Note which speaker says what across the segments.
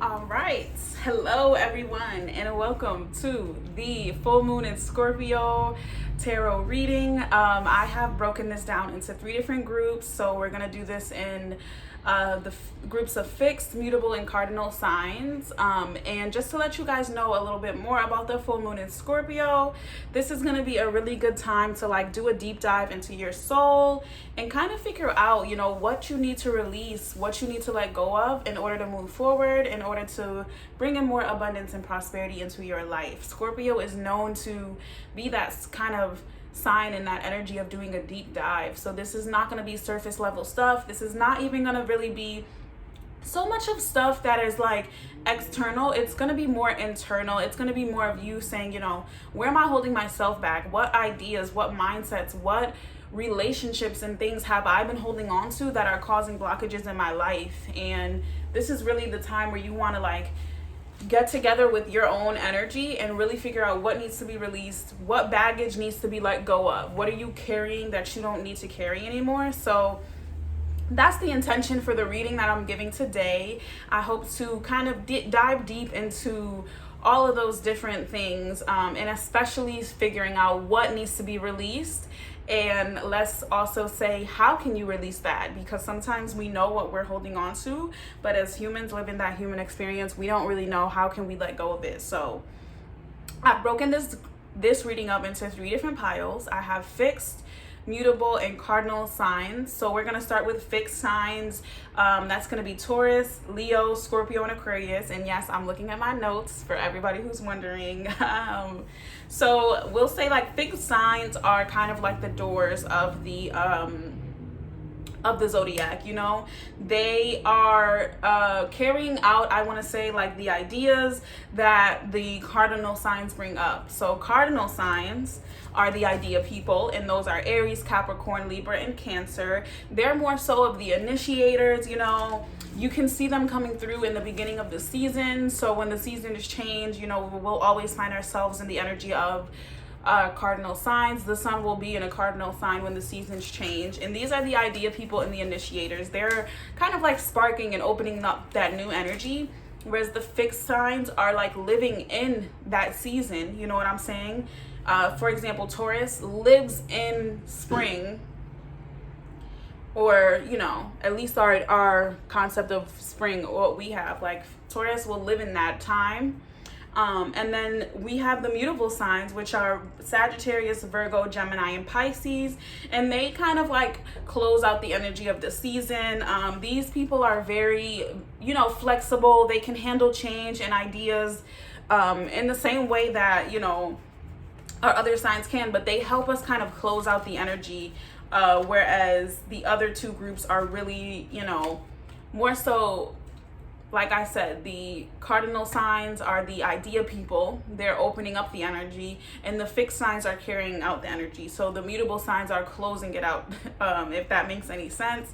Speaker 1: All right. Hello, everyone, and welcome to the full moon in Scorpio tarot reading. I have broken this down into 3 different groups. So we're going to do this in the groups of fixed, mutable, and cardinal signs. And just to let you guys know a little bit more about the full moon in Scorpio, this is going to be a really good time to do a deep dive into your soul and kind of figure out, what you need to release, what you need to let go of in order to move forward, in order to bring in more abundance and prosperity into your life. Scorpio is known to be that kind of sign and that energy of doing a deep dive. So this is not going to be surface level stuff. This is not even going to really be so much of stuff that is external. It's going to be more internal. It's going to be more of you saying, where am I holding myself back? What ideas, what mindsets, what relationships and things have I been holding on to that are causing blockages in my life? And this is really the time where you want to get together with your own energy and really figure out what needs to be released, what baggage needs to be let go of, what are you carrying that you don't need to carry anymore. So that's the intention for the reading that I'm giving today. I hope to kind of dive deep into all of those different things, and especially figuring out what needs to be released. And let's also say, how can you release that? Because sometimes we know what we're holding on to, but as humans living that human experience, we don't really know how can we let go of it. So I've broken this reading up into 3 different piles. I have fixed, mutable, and cardinal signs. So we're going to start with fixed signs. That's going to be Taurus, Leo, Scorpio, and Aquarius. And yes, I'm looking at my notes for everybody who's wondering. So we'll say fixed signs are kind of like the doors of the zodiac. They are carrying out, I want to say, the ideas that the cardinal signs bring up. So cardinal signs are the idea people, and those are Aries, Capricorn, Libra, and Cancer. They're more so of the initiators. You can see them coming through in the beginning of the season. So when the season is changed, we'll always find ourselves in the energy of cardinal signs. The sun will be in a cardinal sign when the seasons change, and these are the idea people and the initiators. They're kind of sparking and opening up that new energy, whereas the fixed signs are living in that season. You know what I'm saying? For example, Taurus lives in spring, or at least our concept of spring, what we have, Taurus will live in that time. And then we have the mutable signs, which are Sagittarius, Virgo, Gemini, and Pisces. And they kind of close out the energy of the season. These people are very, flexible. They can handle change and ideas in the same way that, our other signs can, but they help us kind of close out the energy. Whereas the other 2 groups are really, more so. Like I said, the cardinal signs are the idea people. They're opening up the energy, and the fixed signs are carrying out the energy. So the mutable signs are closing it out, if that makes any sense.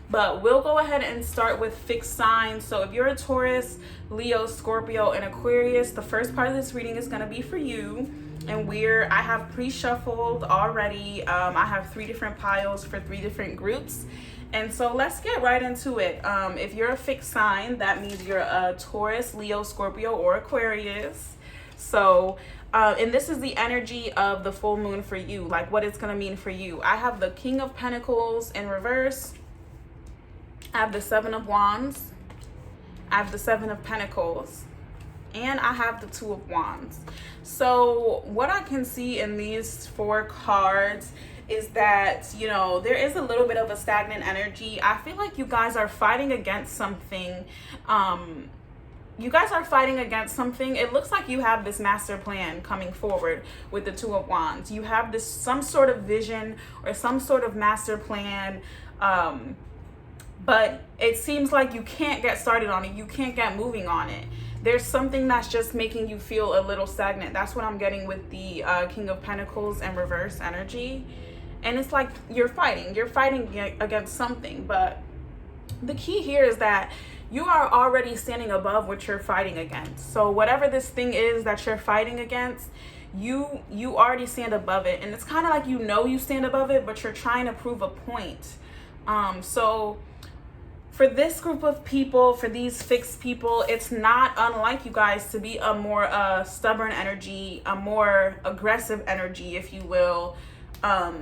Speaker 1: But we'll go ahead and start with fixed signs. So if you're a Taurus, Leo, Scorpio, and Aquarius, the first part of this reading is going to be for you. And I have pre-shuffled already. I have 3 different piles for 3 different groups. And so let's get right into it. If you're a fixed sign, that means you're a Taurus, Leo, Scorpio, or Aquarius. So, and this is the energy of the full moon for you, what it's going to mean for you. I have the King of Pentacles in reverse. I have the 7 of Wands. I have the 7 of Pentacles. And I have the 2 of Wands. So what I can see in these 4 cards is that, there is a little bit of a stagnant energy. I feel like you guys are fighting against something. It looks like you have this master plan coming forward with the 2 of Wands. You have some sort of vision or some sort of master plan. But it seems like you can't get started on it. You can't get moving on it. There's something that's just making you feel a little stagnant. That's what I'm getting with the King of Pentacles and reverse energy. And it's you're fighting against something. But the key here is that you are already standing above what you're fighting against. So whatever this thing is that you're fighting against, you already stand above it. And it's kind of you stand above it, but you're trying to prove a point. So for this group of people, for these fixed people, it's not unlike you guys to be a more stubborn energy, a more aggressive energy, if you will,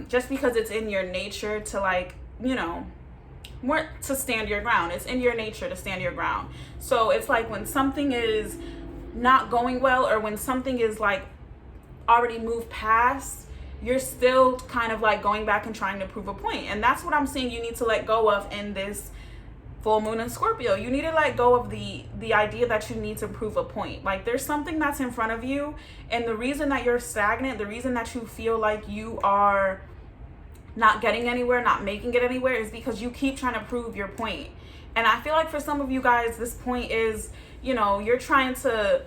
Speaker 1: just because it's in your nature to, like, you know, more to stand your ground. It's in your nature to stand your ground. So it's like when something is not going well, or when something is like already moved past, you're still kind of like going back and trying to prove a point. And that's what I'm saying you need to let go of in this full moon in Scorpio. You need to let go of the idea that you need to prove a point. Like, there's something that's in front of you, and the reason that you're stagnant, the reason that you feel like you are not getting anywhere, not making it anywhere, is because you keep trying to prove your point. And I feel like for some of you guys, this point is, you know, you're trying to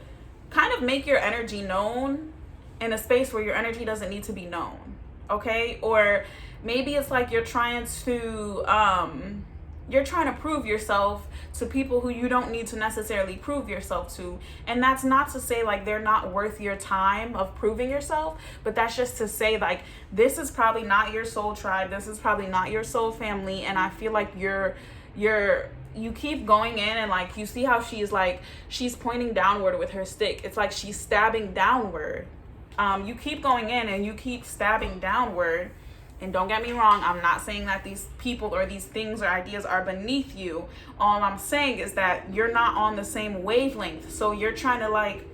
Speaker 1: kind of make your energy known in a space where your energy doesn't need to be known, okay? Or maybe it's like you're trying to prove yourself to people who you don't need to necessarily prove yourself to. And that's not to say like they're not worth your time of proving yourself, but that's just to say like this is probably not your soul tribe, this is probably not your soul family. And I feel like you keep going in, and like you see how she's pointing downward with her stick. It's like she's stabbing downward. You keep going in and you keep stabbing downward. And don't get me wrong, I'm not saying that these people or these things or ideas are beneath you. All I'm saying is that you're not on the same wavelength. So you're trying to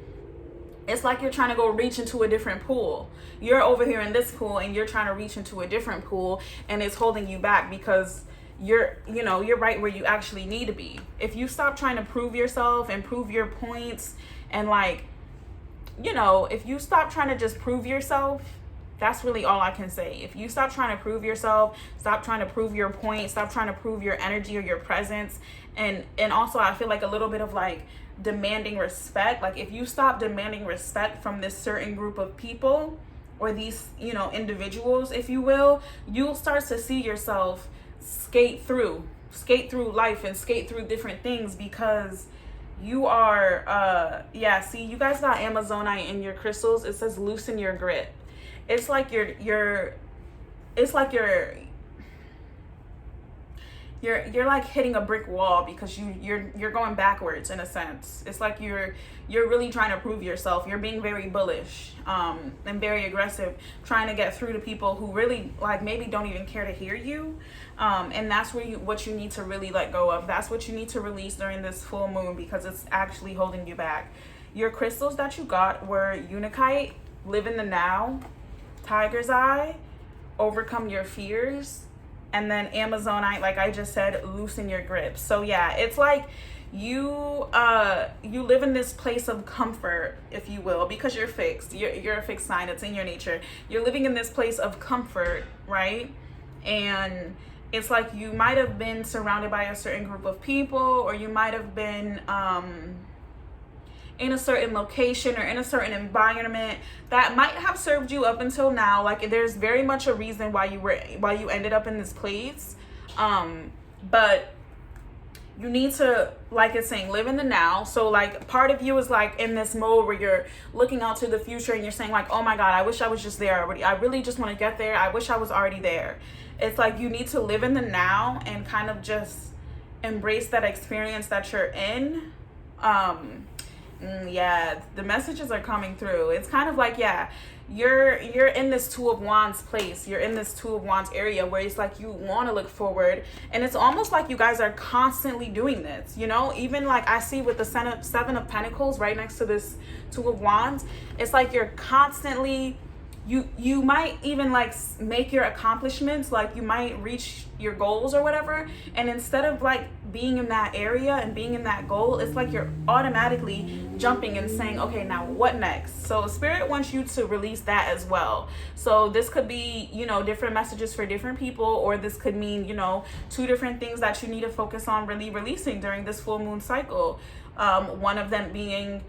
Speaker 1: it's like you're trying to go reach into a different pool. You're over here in this pool and you're trying to reach into a different pool, and it's holding you back because you're right where you actually need to be. If you stop trying to prove yourself and prove your points, and if you stop trying to just prove yourself, that's really all I can say. If you stop trying to prove yourself, stop trying to prove your point, stop trying to prove your energy or your presence, and also I feel like a little bit of like demanding respect. Like if you stop demanding respect from this certain group of people or these, individuals, if you will, you'll start to see yourself skate through life and skate through different things, because you are, see, you guys got Amazonite in your crystals. It says loosen your grip. It's like you're like hitting a brick wall because you're going backwards in a sense. It's like you're really trying to prove yourself. You're being very bullish and very aggressive, trying to get through to people who really like maybe don't even care to hear you. And that's what you need to really let go of. That's what you need to release during this full moon, because it's actually holding you back. Your crystals that you got were Unakite, Live in the Now, Tiger's Eye, Overcome Your Fears, and then Amazonite, like I just said, Loosen Your Grip. So yeah, it's like you live in this place of comfort, if you will, because you're fixed. You're a fixed sign. It's in your nature. You're living in this place of comfort, right? And it's like you might have been surrounded by a certain group of people, or you might have been in a certain location or in a certain environment that might have served you up until now. Like there's very much a reason why you ended up in this place, but you need to, like it's saying, live in the now. So like part of you is like in this mode where you're looking out to the future and you're saying like, oh my God, I wish I was just there already. I really just want to get there. I wish I was already there. It's like you need to live in the now and kind of just embrace that experience that you're in. Yeah, the messages are coming through. It's kind of like, yeah, you're in this Two of Wands place. You're in this Two of Wands area where it's like you want to look forward, and it's almost like you guys are constantly doing this, even like I see with the Seven of Pentacles right next to this Two of Wands. It's like you're constantly, you might even like make your accomplishments, like you might reach your goals or whatever, and instead of like being in that area and being in that goal, it's like you're automatically jumping and saying, okay, now what next? So Spirit wants you to release that as well. So this could be, different messages for different people, or this could mean, two different things that you need to focus on really releasing during this full moon cycle. One of them being,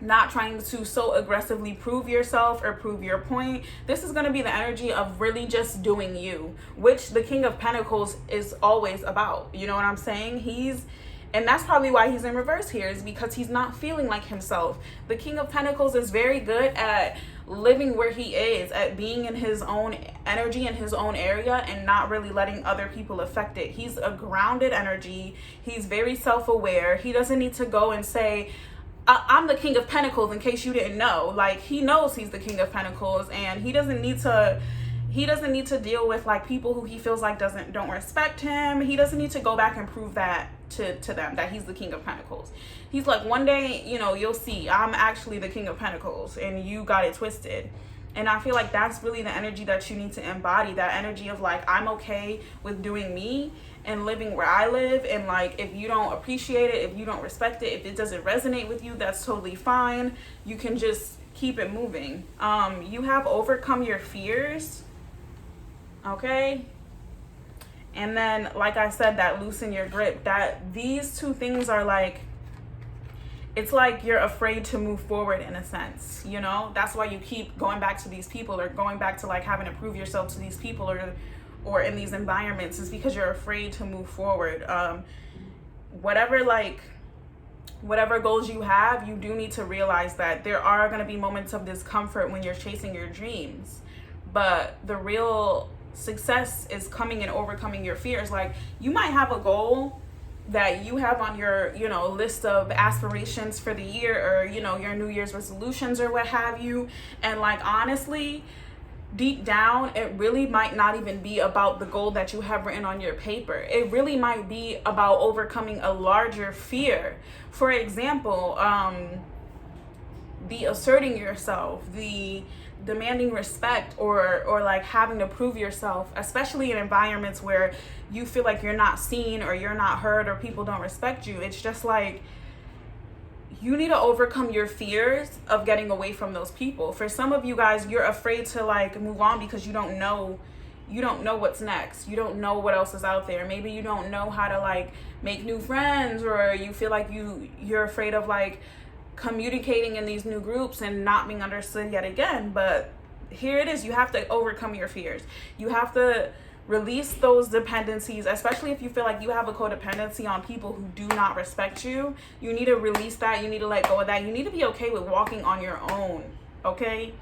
Speaker 1: not trying to so aggressively prove yourself or prove your point. This is going to be the energy of really just doing you, which the King of Pentacles is always about. You know what I'm saying? And that's probably why he's in reverse here, is because he's not feeling like himself. The King of Pentacles is very good at living where he is, at being in his own energy, in his own area, and not really letting other people affect it. He's a grounded energy. He's very self-aware. He doesn't need to go and say, I'm the King of Pentacles, in case you didn't know. Like, he knows he's the King of Pentacles, and he doesn't need to deal with like people who he feels like don't respect him. He doesn't need to go back and prove that to them, that he's the King of Pentacles. He's like, one day, you know, you'll see I'm actually the King of Pentacles and you got it twisted. And I feel like that's really the energy that you need to embody, that energy of like, I'm okay with doing me and living where I live. And like, if you don't appreciate it, if you don't respect it, if it doesn't resonate with you, that's totally fine. You can just keep it moving. You have overcome your fears. Okay. And then, like I said, that loosen your grip, that these two things are like, it's like you're afraid to move forward in a sense, you know. That's why you keep going back to these people, or going back to like having to prove yourself to these people, or in these environments, is because you're afraid to move forward. Whatever goals you have, you do need to realize that there are going to be moments of discomfort when you're chasing your dreams, but the real success is coming and overcoming your fears. Like, you might have a goal that you have on your, you know, list of aspirations for the year, or, you know, your New Year's resolutions or what have you, and like, honestly, deep down, it really might not even be about the goal that you have written on your paper. It really might be about overcoming a larger fear. For example, the asserting yourself, the demanding respect, or like having to prove yourself, especially in environments where you feel like you're not seen, or you're not heard, or people don't respect you. It's just like, you need to overcome your fears of getting away from those people. For some of you guys, you're afraid to like move on because you don't know what's next. You don't know what else is out there. Maybe you don't know how to like make new friends, or you feel like you're afraid of like communicating in these new groups and not being understood yet again. But here it is, you have to overcome your fears. You have to release those dependencies, especially if you feel like you have a codependency on people who do not respect you. You need to release that. You need to let go of that. You need to be okay with walking on your own, okay?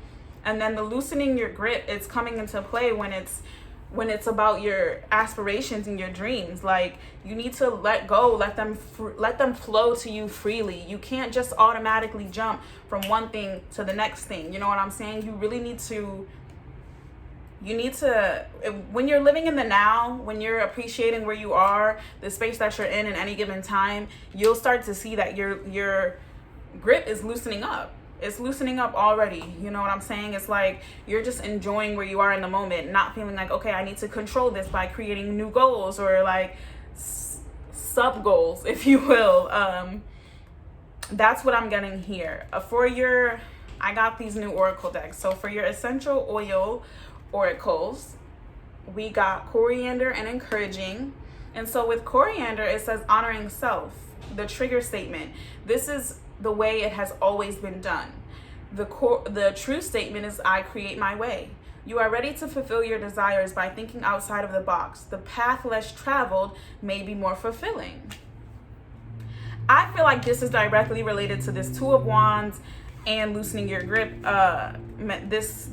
Speaker 1: And then the loosening your grip, it's coming into play when it's about your aspirations and your dreams. Like, you need to let go, let them flow to you freely. You can't just automatically jump from one thing to the next thing. You know what I'm saying? You really need to, when you're living in the now, when you're appreciating where you are, the space that you're in any given time, you'll start to see that your grip is loosening up. It's loosening up already. You know what I'm saying? It's like you're just enjoying where you are in the moment, not feeling like, okay, I need to control this by creating new goals, or like sub goals, if you will. That's what I'm getting here. I got these new oracle decks. So for your essential oil oracles, we got coriander and encouraging. And so with coriander, it says honoring self, the trigger statement. This is the way it has always been done. The true statement is, I create my way. You are ready to fulfill your desires by thinking outside of the box. The path less traveled may be more fulfilling. I feel like this is directly related to this Two of Wands and loosening your grip,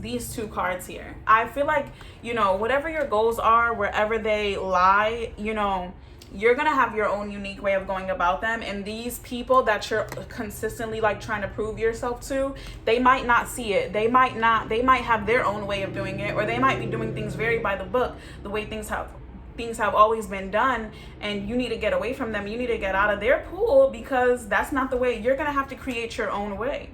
Speaker 1: these two cards here. I feel like, you know, whatever your goals are, wherever they lie, you know, you're gonna have your own unique way of going about them. And these people that you're consistently like trying to prove yourself to, they might not see it. They might have their own way of doing it, or they might be doing things very by the book, the way things have always been done. And you need to get away from them. You need to get out of their pool, because that's not the way. You're gonna have to create your own way.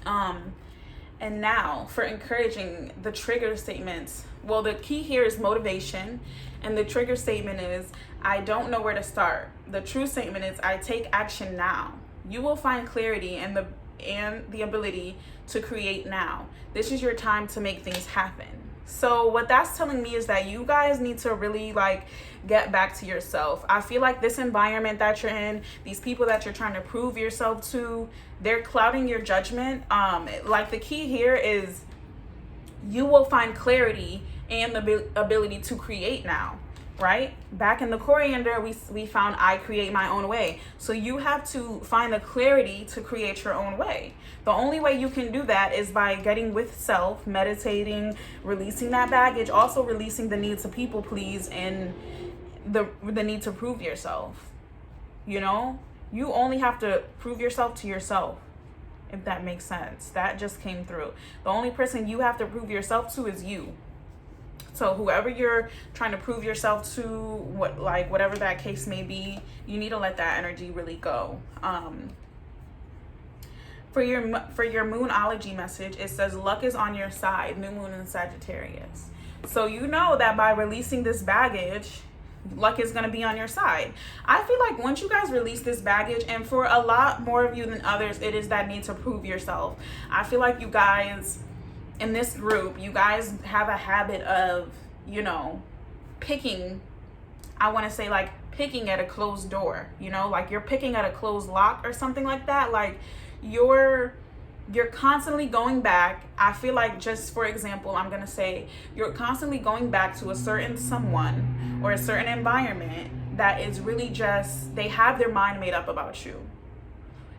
Speaker 1: And now for encouraging, the trigger statements. Well, the key here is motivation, and the trigger statement is, I don't know where to start. The true statement is, I take action now. You will find clarity and the ability to create now. This is your time to make things happen. So what that's telling me is that you guys need to really like get back to yourself. I feel like this environment that you're in, these people that you're trying to prove yourself to, they're clouding your judgment. Like the key here is, you will find clarity and the ability to create now. right? Back in the coriander, we found I create my own way. So you have to find the clarity to create your own way. The only way you can do that is by getting with self, meditating, releasing that baggage, also releasing the need to people please and the need to prove yourself. You know, you only have to prove yourself to yourself, if that makes sense. That just came through. The only person you have to prove yourself to is you. So whoever you're trying to prove yourself to, whatever that case may be, you need to let that energy really go. For your moonology message, it says luck is on your side, new moon in Sagittarius. So you know that by releasing this baggage, luck is going to be on your side. I feel like once you guys release this baggage, and for a lot more of you than others, it is that need to prove yourself. I feel like you guys in this group, you guys have a habit of, you know, picking, I want to say like picking at a closed door, you know, like you're picking at a closed lock or something like that. Like you're constantly going back. I feel like, just for example, I'm going to say you're constantly going back to a certain someone or a certain environment that is really just, they have their mind made up about you.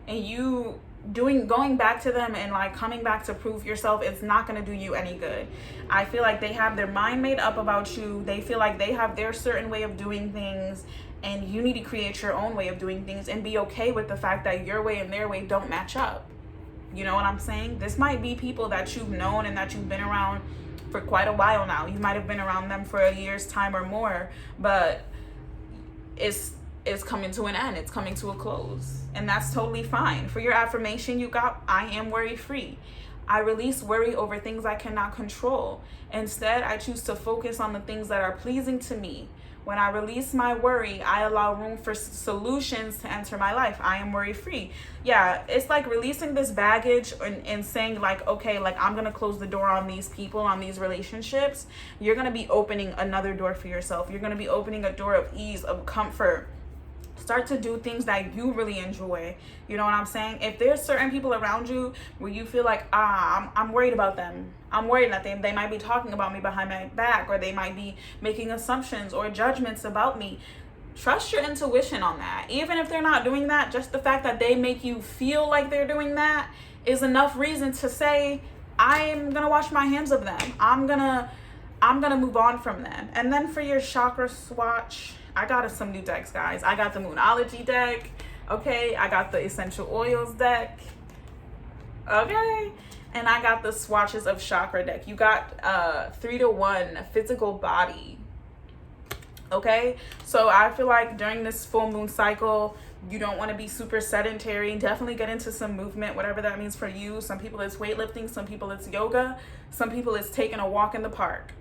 Speaker 1: And you going back to them and like coming back to prove yourself, it's not going to do you any good. I feel like they have their mind made up about you. They feel like they have their certain way of doing things, and you need to create your own way of doing things and be okay with the fact that your way and their way don't match up. You know what I'm saying? This might be people that you've known and that you've been around for quite a while now. You might have been around them for a year's time or more, but it's coming to an end. It's coming to a close. And that's totally fine. For your affirmation, you got, I am worry free. I release worry over things I cannot control. Instead, I choose to focus on the things that are pleasing to me. When I release my worry, I allow room for solutions to enter my life. I am worry free. Yeah, it's like releasing this baggage and saying like, okay, like I'm going to close the door on these people, on these relationships. You're going to be opening another door for yourself. You're going to be opening a door of ease, of comfort. Start to do things that you really enjoy. You know what I'm saying? If there's certain people around you where you feel like, I'm worried about them. I'm worried that they might be talking about me behind my back, or they might be making assumptions or judgments about me. Trust your intuition on that. Even if they're not doing that, just the fact that they make you feel like they're doing that is enough reason to say, I am going to wash my hands of them. I'm going to move on from them. And then for your chakra swatch, I got some new decks, guys. I got the Moonology deck, okay? I got the Essential Oils deck, okay? And I got the Swatches of Chakra deck. You got 3-to-1 physical body, okay? So I feel like during this full moon cycle, you don't want to be super sedentary. Definitely get into some movement, whatever that means for you. Some people it's weightlifting, some people it's yoga, some people it's taking a walk in the park.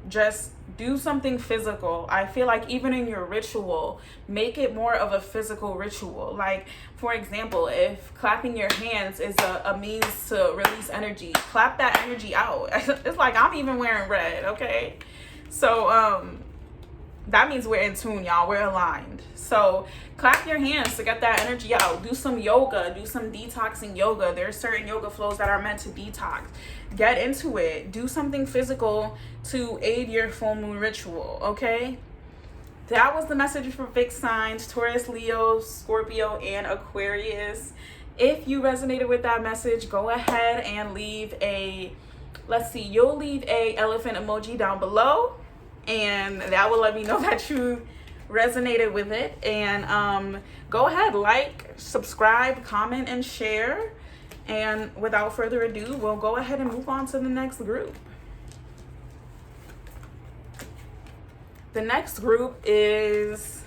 Speaker 1: Just do something physical. I feel like even in your ritual, make it more of a physical ritual. Like, for example, if clapping your hands is a means to release energy, clap that energy out. It's like, I'm even wearing red, okay? So that means we're in tune, y'all. We're aligned. So clap your hands to get that energy out. Do some yoga. Do some detoxing yoga. There are certain yoga flows that are meant to detox. Get into it. Do something physical to aid your full moon ritual, okay? That was the message for fixed signs, Taurus, Leo, Scorpio, and Aquarius. If you resonated with that message, go ahead and leave a, you'll leave a elephant emoji down below, and that will let me know that you resonated with it. And go ahead, like, subscribe, comment, and share. And without further ado, we'll go ahead and move on to the next group. The next group is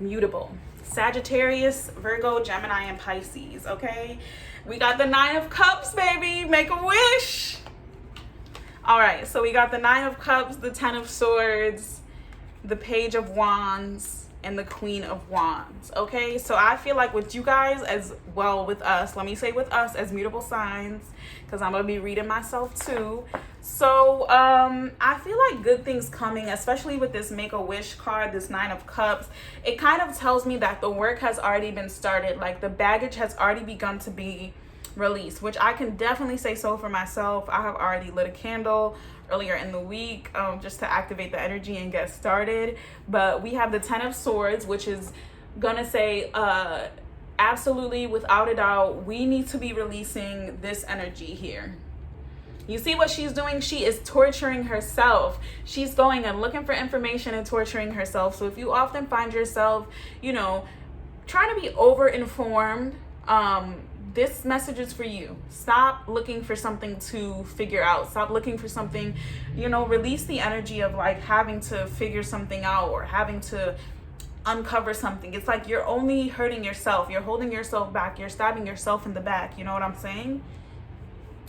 Speaker 1: Mutable. Sagittarius, Virgo, Gemini, and Pisces, okay? We got the 9 of Cups, baby. Make a wish. All right, so we got the 9 of Cups, the 10 of Swords, the Page of Wands, and the Queen of Wands, okay? So I feel like with you guys as well, with us, let me say with us as mutable signs, because I'm going to be reading myself too. So I feel like good things coming, especially with this Make-A-Wish card, this 9 of Cups. It kind of tells me that the work has already been started, like the baggage has already begun to be released, which I can definitely say so for myself. I have already lit a candle, earlier in the week, just to activate the energy and get started. But we have the 10 of Swords, which is gonna say, absolutely, without a doubt, we need to be releasing this energy here. You see what she's doing? She is torturing herself. She's going and looking for information and torturing herself. So if you often find yourself, you know, trying to be over-informed, this message is for you. Stop looking for something to figure out. Stop looking for something, you know, release the energy of like having to figure something out or having to uncover something. It's like you're only hurting yourself. You're holding yourself back. You're stabbing yourself in the back. You know what I'm saying?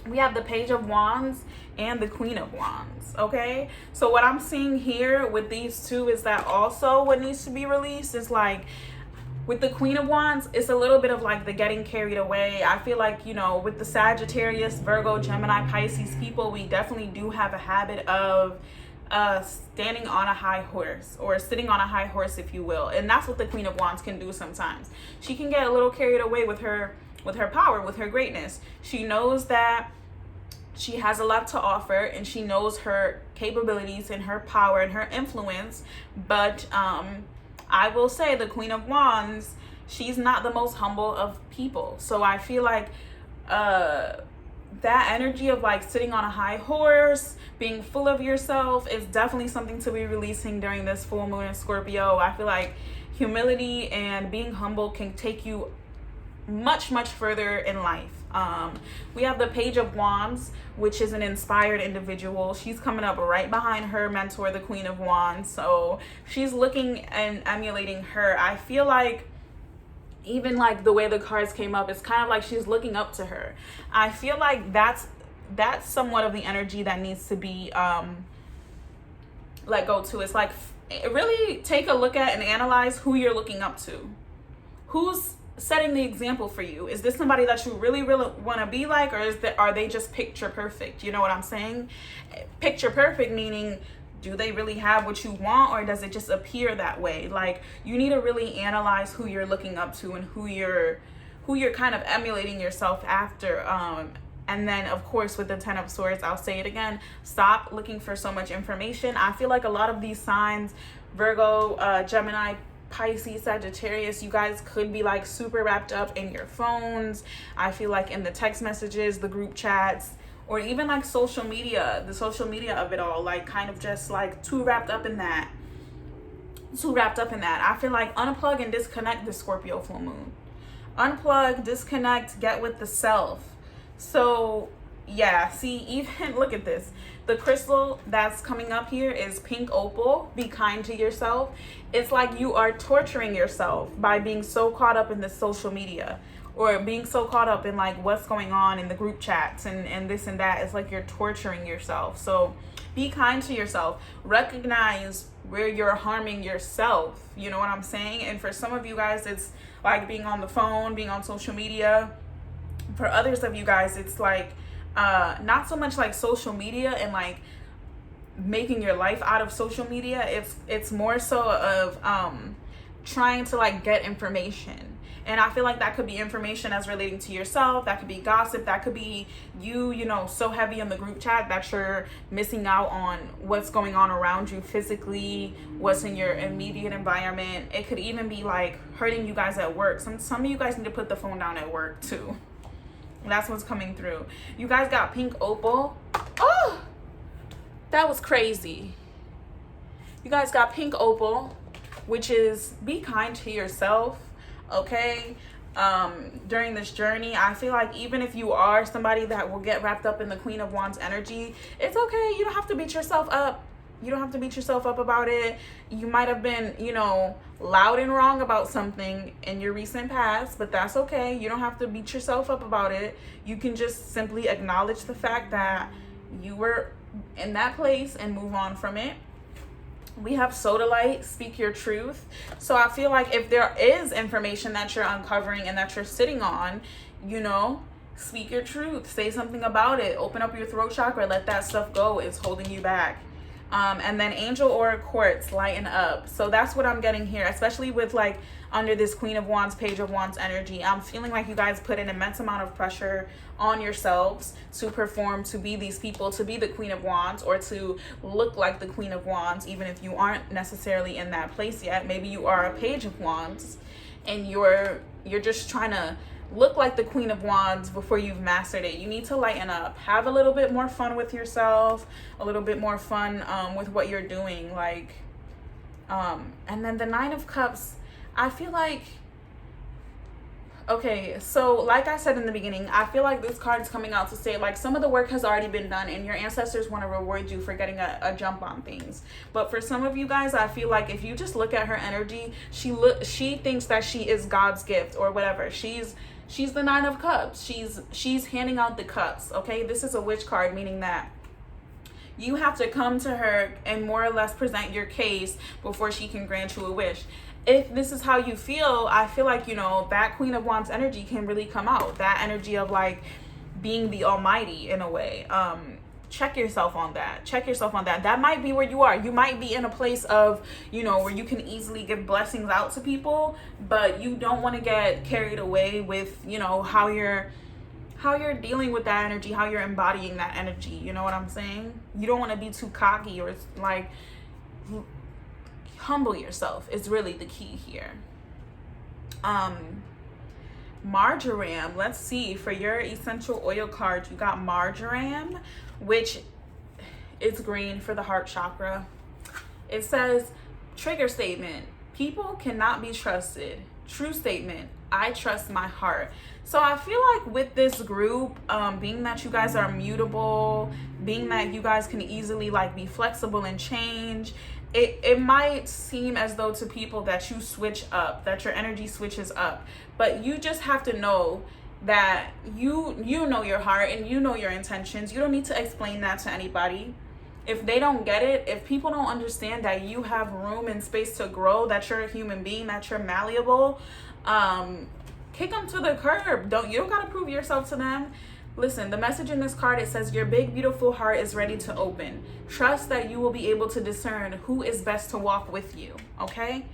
Speaker 1: We have the Page of Wands and the Queen of Wands, okay? So what I'm seeing here with these two is that also what needs to be released is like, with the Queen of Wands, it's a little bit of like the getting carried away. I feel like, you know, with the Sagittarius, Virgo, Gemini, Pisces people, we definitely do have a habit of standing on a high horse, or sitting on a high horse, if you will. And that's what the Queen of Wands can do sometimes. She can get a little carried away with her power, with her greatness. She knows that she has a lot to offer, and she knows her capabilities and her power and her influence. But I will say the Queen of Wands, she's not the most humble of people. So I feel like that energy of like sitting on a high horse, being full of yourself, is definitely something to be releasing during this full moon in Scorpio. I feel like humility and being humble can take you much, much further in life. We have the Page of Wands, which is an inspired individual. She's coming up right behind her mentor, the Queen of Wands. So she's looking and emulating her. I feel like even like the way the cards came up, it's kind of like she's looking up to her. I feel like that's somewhat of the energy that needs to be let go to. It's like, really take a look at and analyze who you're looking up to. Who's setting the example for you? Is this somebody that you really want to be like, or are they just picture perfect? You know what I'm saying? Picture perfect meaning, do they really have what you want, or does it just appear that way? Like, you need to really analyze who you're looking up to and who you're kind of emulating yourself after. And then, of course, with the 10 of Swords, I'll say it again, stop looking for so much information. I feel like a lot of these signs, Virgo, Gemini, Pisces, Sagittarius, you guys could be like super wrapped up in your phones. I feel like in the text messages, the group chats, or even like social media, the social media of it all, like kind of just like too wrapped up in that. I feel like unplug and disconnect the Scorpio full moon. Unplug, disconnect, get with the self. So yeah, see, even look at this. The crystal that's coming up here is pink opal. Be kind to yourself. It's like you are torturing yourself by being so caught up in the social media, or being so caught up in like what's going on in the group chats and this and that. It's like you're torturing yourself. So be kind to yourself. Recognize where you're harming yourself. You know what I'm saying? And for some of you guys, it's like being on the phone, being on social media. For others of you guys, it's like not so much like social media and like making your life out of social media. It's more so of trying to like get information. And I feel like that could be information as relating to yourself. That could be gossip. That could be you know, so heavy in the group chat that you're missing out on what's going on around you physically, what's in your immediate environment. It could even be like hurting you guys at work. Some of you guys need to put the phone down at work too. That's what's coming through. You guys got pink opal. Oh, that was crazy. You guys got pink opal, which is be kind to yourself, okay? During this journey, I feel like even if you are somebody that will get wrapped up in the Queen of Wands energy, it's okay. You don't have to beat yourself up. You don't have to beat yourself up about it. You might have been, you know, loud and wrong about something in your recent past, but that's okay. You don't have to beat yourself up about it. You can just simply acknowledge the fact that you were in that place and move on from it. We have Sodalite, speak your truth. So I feel like if there is information that you're uncovering and that you're sitting on, you know, speak your truth. Say something about it. Open up your throat chakra. Let that stuff go. It's holding you back. And then angel aura quartz, lighten up. So that's what I'm getting here, especially with like under this Queen of Wands, Page of Wands energy. I'm feeling like you guys put an immense amount of pressure on yourselves to perform, to be these people, to be the Queen of Wands, or to look like the Queen of Wands, even if you aren't necessarily in that place yet. Maybe you are a Page of Wands and you're just trying to look like the Queen of Wands before you've mastered it. You need to lighten up, have a little bit more fun with yourself, a little bit more fun with what you're doing, like and then the Nine of Cups, I feel like, okay, so like I said in the beginning, I feel like this card is coming out to say like some of the work has already been done and your ancestors want to reward you for getting a jump on things. But for some of you guys, I feel like if you just look at her energy, she thinks that she is God's gift or whatever. She's the Nine of Cups. She's handing out the cups, okay? This is a witch card, meaning that you have to come to her and more or less present your case before she can grant you a wish. If this is how you feel, I feel like, you know, that Queen of Wands energy can really come out. That energy of like being the almighty in a way. Check yourself on that. Check yourself on that. That might be where you are. You might be in a place of, you know, where you can easily give blessings out to people, but you don't want to get carried away with, you know, how you're dealing with that energy, how you're embodying that energy. You know what I'm saying? You don't want to be too cocky or like humble yourself is really the key here. Marjoram, let's see, for your essential oil card, you got marjoram, which is green for the heart chakra. It says, trigger statement, people cannot be trusted. True statement, I trust my heart. So I feel like with this group, being that you guys are mutable, being that you guys can easily like be flexible and change, it might seem as though to people that you switch up, that your energy switches up, but you just have to know that you know your heart and you know your intentions. You don't need to explain that to anybody. If they don't get it, if people don't understand that you have room and space to grow, that you're a human being, that you're malleable, kick them to the curb. You don't got to prove yourself to them. Listen, the message in this card, it says your big, beautiful heart is ready to open. Trust that you will be able to discern who is best to walk with you, okay?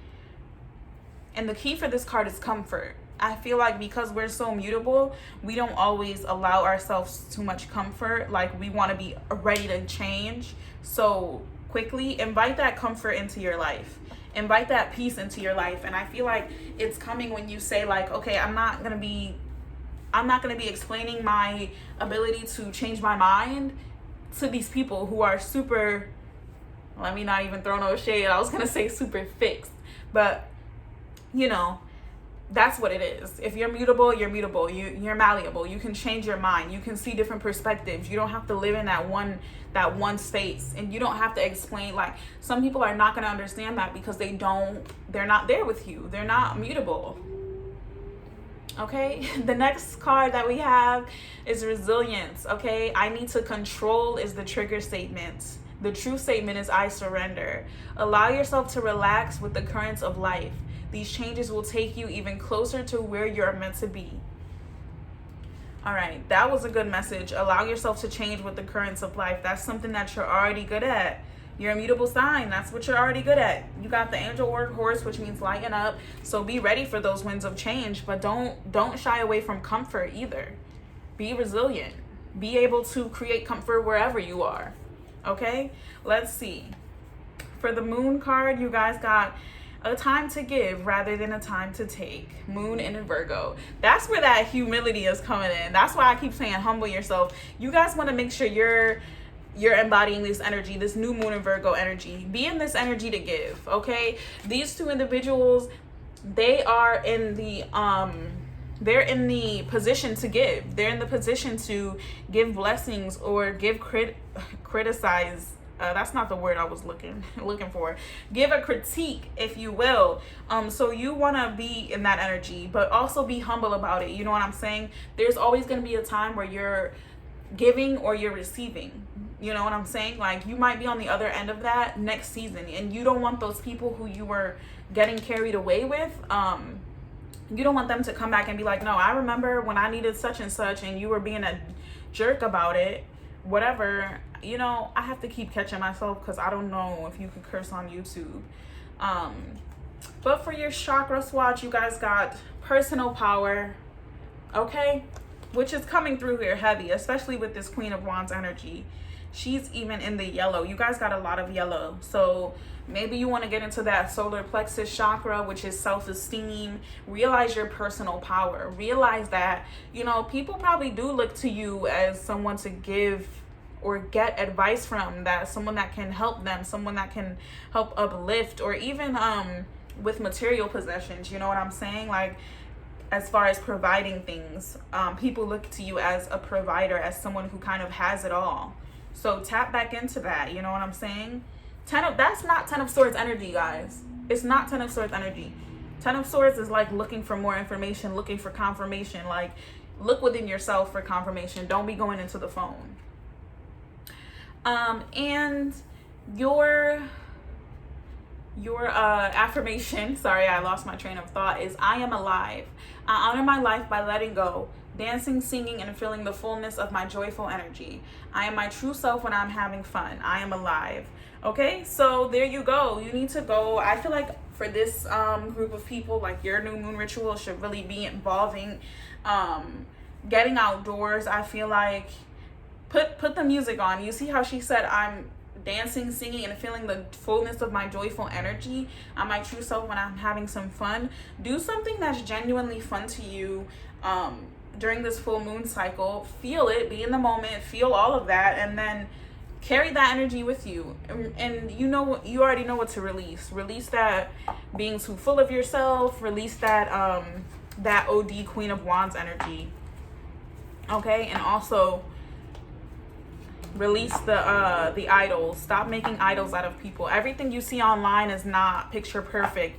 Speaker 1: And the key for this card is comfort. I feel like because we're so mutable, we don't always allow ourselves too much comfort. Like we want to be ready to change so quickly. Invite that comfort into your life. Invite that peace into your life. And I feel like it's coming when you say like, okay, I'm not going to be explaining my ability to change my mind to these people who are super, let me not even throw no shade. I was going to say super fixed, but you know, that's what it is. If you're mutable, you're mutable. You're malleable. You can change your mind. You can see different perspectives. You don't have to live in that one space, and you don't have to explain. Like some people are not going to understand that because they're not there with you. They're not mutable. Okay, the next card that we have is resilience. Okay, I need to control is the trigger statement. The true statement is I surrender. Allow yourself to relax with the currents of life. These changes will take you even closer to where you're meant to be. All right, that was a good message. Allow yourself to change with the currents of life. That's something that you're already good at. You're a mutable sign. That's what you're already good at. You got the angel workhorse, which means lighten up. So be ready for those winds of change, but don't shy away from comfort either. Be resilient. Be able to create comfort wherever you are. Okay, let's see. For the moon card, you guys got a time to give rather than a time to take. Moon in Virgo. That's where that humility is coming in. That's why I keep saying humble yourself. You guys want to make sure you're embodying this energy, this new moon in Virgo energy. Be in this energy to give, okay? These two individuals, they are in the they're in the position to give. They're in the position to give blessings or give criticize. That's not the word I was looking for. Give a critique, if you will. So you want to be in that energy, but also be humble about it. You know what I'm saying? There's always going to be a time where you're giving or you're receiving. You know what I'm saying? Like you might be on the other end of that next season, and you don't want those people who you were getting carried away with. You don't want them to come back and be like, no, I remember when I needed such and such and you were being a jerk about it, whatever. you know, I have to keep catching myself because I don't know if you can curse on YouTube. But for your chakra swatch, you guys got personal power, okay? Which is coming through here heavy, especially with this Queen of Wands energy. She's even in the yellow. You guys got a lot of yellow. So maybe you want to get into that solar plexus chakra, which is self-esteem. Realize your personal power. Realize that, you know, people probably do look to you as someone to give or get advice from, that someone that can help them, someone that can help uplift, or even with material possessions. You know what I'm saying? Like, as far as providing things, people look to you as a provider, as someone who kind of has it all. So tap back into that. You know what I'm saying? That's not 10 of Swords energy, guys. It's not 10 of Swords energy. 10 of Swords is like looking for more information, looking for confirmation. Like, look within yourself for confirmation. Don't be going into the phone. And your affirmation, sorry, I lost my train of thought, is I am alive. I honor my life by letting go, dancing, singing, and feeling the fullness of my joyful energy. I am my true self when I'm having fun. I am alive. Okay, so there you go. You need to go. I feel like for this group of people, like, your new moon ritual should really be involving getting outdoors. I feel like put the music on. You see how she said, I'm dancing, singing, and feeling the fullness of my joyful energy. I'm my true self when I'm having some fun. Do something that's genuinely fun to you during this full moon cycle. Feel it, be in the moment, feel all of that, and then carry that energy with you. And you know, you already know what to release. Release that being too full of yourself. Release that that OD Queen of Wands energy. Okay, and also release the idols. Stop making idols out of people. Everything you see online is not picture perfect.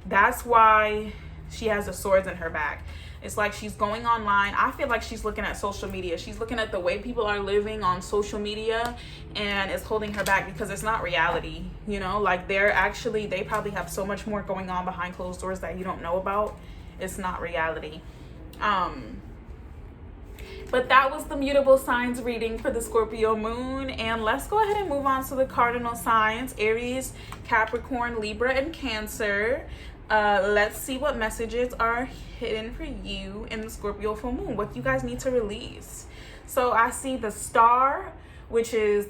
Speaker 1: That's why she has the swords in her back. It's like she's going online. I feel like she's looking at social media. She's looking at the way people are living on social media, and it's holding her back because it's not reality. You know, like, they probably have so much more going on behind closed doors that you don't know about. It's not reality. But that was the mutable signs reading for the Scorpio moon. And let's go ahead and move on to the cardinal signs: Aries, Capricorn, Libra, and Cancer. Let's see what messages are hidden for you in the Scorpio full moon. What you guys need to release. So I see the Star, which is,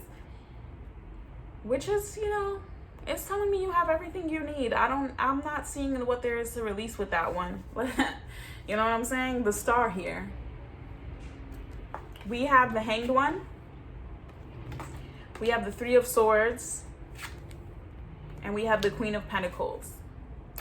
Speaker 1: you know, it's telling me you have everything you need. I'm not seeing what there is to release with that one. You know what I'm saying? The Star here. We have the Hanged One. We have the Three of Swords. And we have the Queen of Pentacles.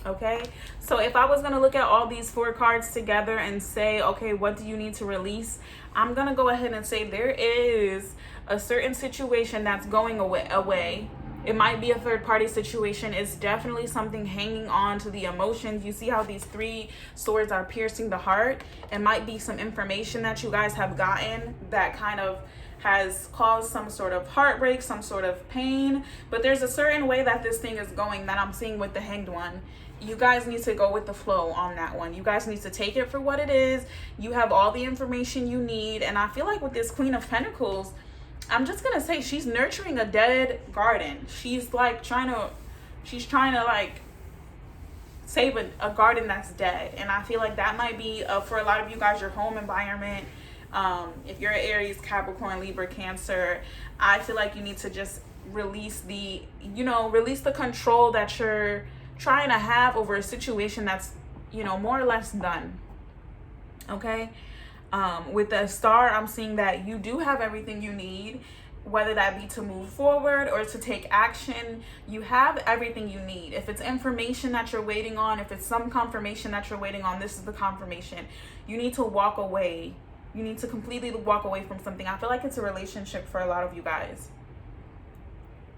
Speaker 1: Okay? So if I was going to look at all these 4 cards together and say, okay, what do you need to release? I'm going to go ahead and say there is a certain situation that's going away. It might be a third-party situation. It's definitely something hanging on to the emotions. You see how these 3 swords are piercing the heart? It might be some information that you guys have gotten that kind of has caused some sort of heartbreak, some sort of pain. But there's a certain way that this thing is going that I'm seeing with the Hanged One. You guys need to go with the flow on that one. You guys need to take it for what it is. You have all the information you need. And I feel like with this Queen of Pentacles, I'm just gonna say she's nurturing a dead garden. She's trying to like save a garden that's dead. And I feel like that might be for a lot of you guys, your home environment. If you're Aries, Capricorn, Libra, Cancer, I feel like you need to just release the control that you're trying to have over a situation that's, you know, more or less done. Okay. With the Star, I'm seeing that you do have everything you need, whether that be to move forward or to take action. You have everything you need. If it's information that you're waiting on, if it's some confirmation that you're waiting on, this is the confirmation. You need to walk away. You need to completely walk away from something. I feel like it's a relationship for a lot of you guys.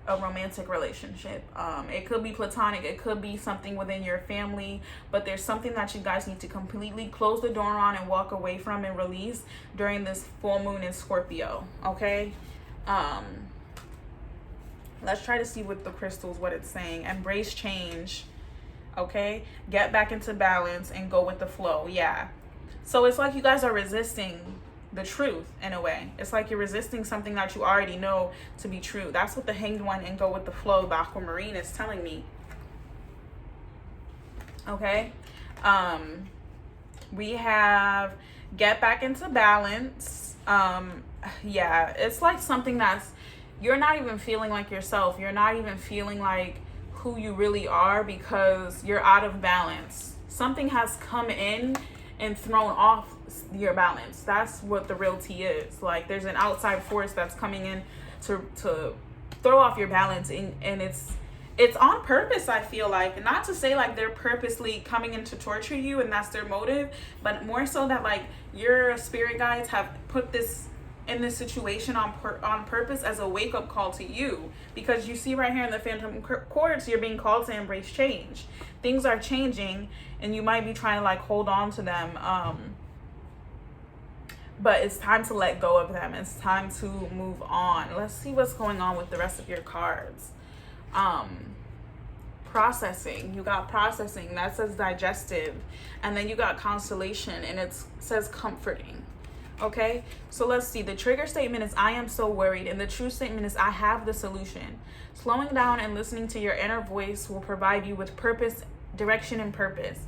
Speaker 1: A romantic relationship. It could be platonic. It could be something within your family. But there's something that you guys need to completely close the door on and walk away from and release during this full moon in Scorpio. Okay? Let's try to see with the crystals what it's saying. Embrace change. Okay? Get back into balance and go with the flow. Yeah. So it's like you guys are resisting the truth in a way. It's like you're resisting something that you already know to be true. That's what the Hanged One and Go with the Flow, the Aquamarine, is telling me. Okay. We have get back into balance. Yeah, it's like something that's, you're not even feeling like yourself. You're not even feeling like who you really are because you're out of balance. Something has come in and thrown off your balance. That's what the real tea is. Like, there's an outside force that's coming in to throw off your balance, and it's on purpose. I feel like, not to say like they're purposely coming in to torture you and that's their motive, but more so that like your spirit guides have put this in this situation on purpose as a wake-up call to you, because you see right here in the Phantom Quartz, you're being called to embrace change. Things are changing and you might be trying to like hold on to them, but it's time to let go of them. It's time to move on. Let's see what's going on with the rest of your cards. Processing. You got processing, that says digestive, and then you got constellation, and it says comforting. Okay, so let's see. The trigger statement is I am so worried, and the true statement is I have the solution. Slowing down and listening to your inner voice will provide you with purpose, direction, and purpose.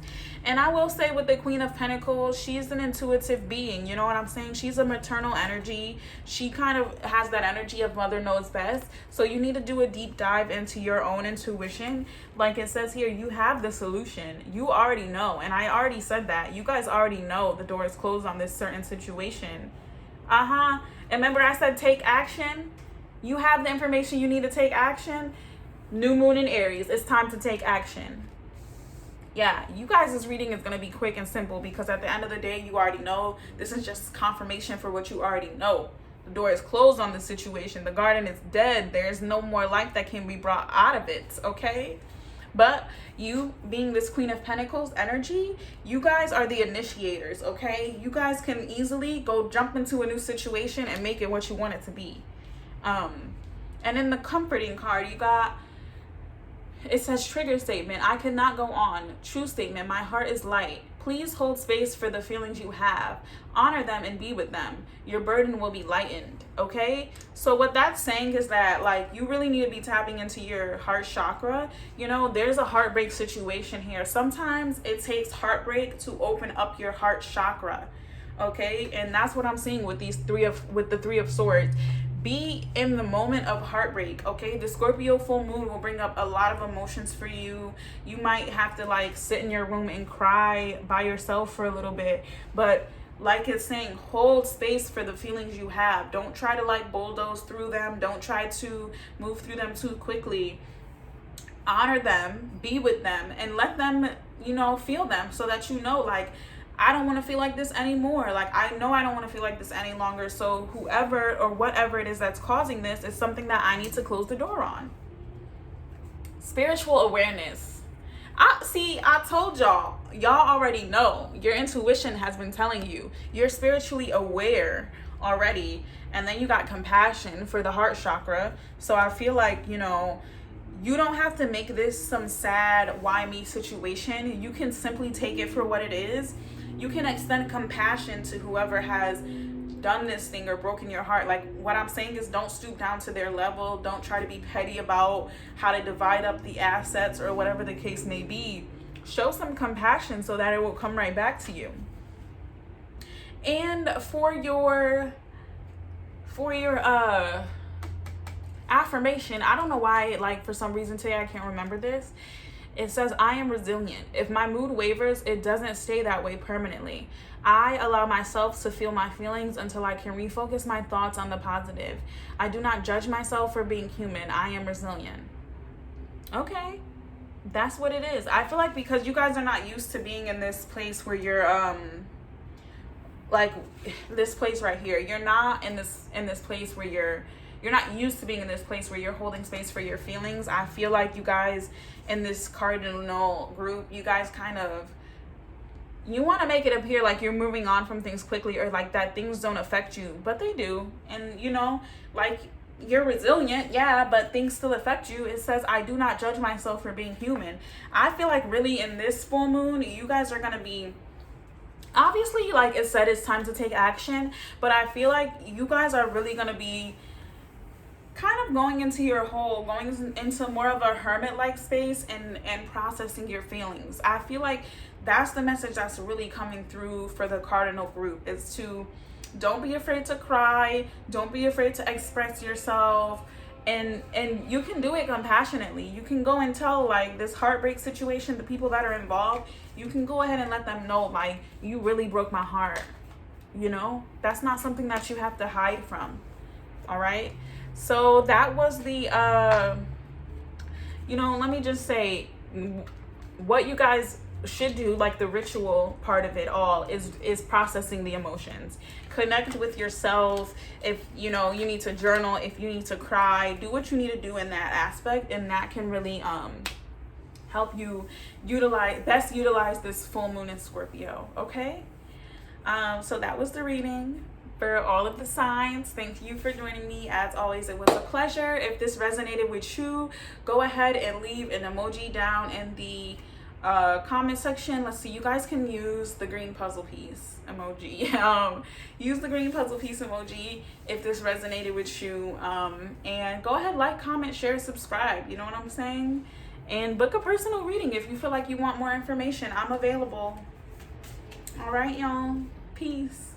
Speaker 1: And I will say with the Queen of Pentacles, she's an intuitive being. You know what I'm saying? She's a maternal energy. She kind of has that energy of mother knows best. So you need to do a deep dive into your own intuition. Like it says here, you have the solution. You already know. And I already said that. You guys already know the door is closed on this certain situation. And remember I said take action? You have the information you need to take action. New moon in Aries. It's time to take action. Yeah, you guys' reading is going to be quick and simple, because at the end of the day, you already know. This is just confirmation for what you already know. The door is closed on the situation. The garden is dead. There's no more life that can be brought out of it, okay? But you, being this Queen of Pentacles energy, you guys are the initiators, okay? You guys can easily go jump into a new situation and make it what you want it to be. And in the comforting card, you got... it says trigger statement, I cannot go on. True statement, my heart is light. Please hold space for the feelings you have. Honor them and be with them. Your burden will be lightened, okay? So what that's saying is that, like, you really need to be tapping into your heart chakra. You know, there's a heartbreak situation here. Sometimes it takes heartbreak to open up your heart chakra, okay? And that's what I'm seeing with the Three of Swords. Be in the moment of heartbreak, okay? The Scorpio full moon will bring up a lot of emotions for you. You might have to like sit in your room and cry by yourself for a little bit, but like it's saying, hold space for the feelings you have. Don't try to like bulldoze through them. Don't try to move through them too quickly. Honor them, be with them, and let them, you know, feel them, so that you know, like, I don't want to feel like this anymore. Like, I know I don't want to feel like this any longer. So whoever or whatever it is that's causing this is something that I need to close the door on. Spiritual awareness. I told y'all already know. Your intuition has been telling you. You're spiritually aware already. And then you got compassion for the heart chakra. So I feel like, you know, you don't have to make this some sad why me situation. You can simply take it for what it is. You can extend compassion to whoever has done this thing or broken your heart. Like, what I'm saying is, don't stoop down to their level. Don't try to be petty about how to divide up the assets or whatever the case may be. Show some compassion so that it will come right back to you. And for your affirmation, I don't know why, like, for some reason today I can't remember this. It says, I am resilient. If my mood wavers, it doesn't stay that way permanently. I allow myself to feel my feelings until I can refocus my thoughts on the positive. I do not judge myself for being human. I am resilient. Okay, that's what it is. I feel like because you guys are not used to being in this place where you're like this place right here. You're not in this place where you're not used to being in this place where you're holding space for your feelings. I feel like you guys in this cardinal group, you guys kind of, you want to make it appear like you're moving on from things quickly, or like that things don't affect you, but they do. And you know, like, you're resilient, yeah, but things still affect you. It says, I do not judge myself for being human. I feel like really in this full moon, you guys are going to be obviously, like it said, it's time to take action, but I feel like you guys are really going to be kind of going into your hole, going into more of a hermit-like space and processing your feelings. I feel like that's the message that's really coming through for the cardinal group, is to don't be afraid to cry, don't be afraid to express yourself, and you can do it compassionately. You can go and tell, like, this heartbreak situation, the people that are involved, you can go ahead and let them know, like, you really broke my heart. You know, that's not something that you have to hide from. All right. So that was the, you know, let me just say, what you guys should do, like the ritual part of it all, is processing the emotions. Connect with yourself. If you know you need to journal, if you need to cry, do what you need to do in that aspect, and that can really help you best utilize this full moon in Scorpio. Okay. So that was the reading for all of the signs. Thank you for joining me. As always, it was a pleasure. If this resonated with you, go ahead and leave an emoji down in the comment section. Let's see, you guys can use the green puzzle piece emoji. Use the green puzzle piece emoji if this resonated with you, and go ahead, like, comment, share, subscribe, you know what I'm saying, and book a personal reading if you feel like you want more information. I'm available. All right, y'all, peace.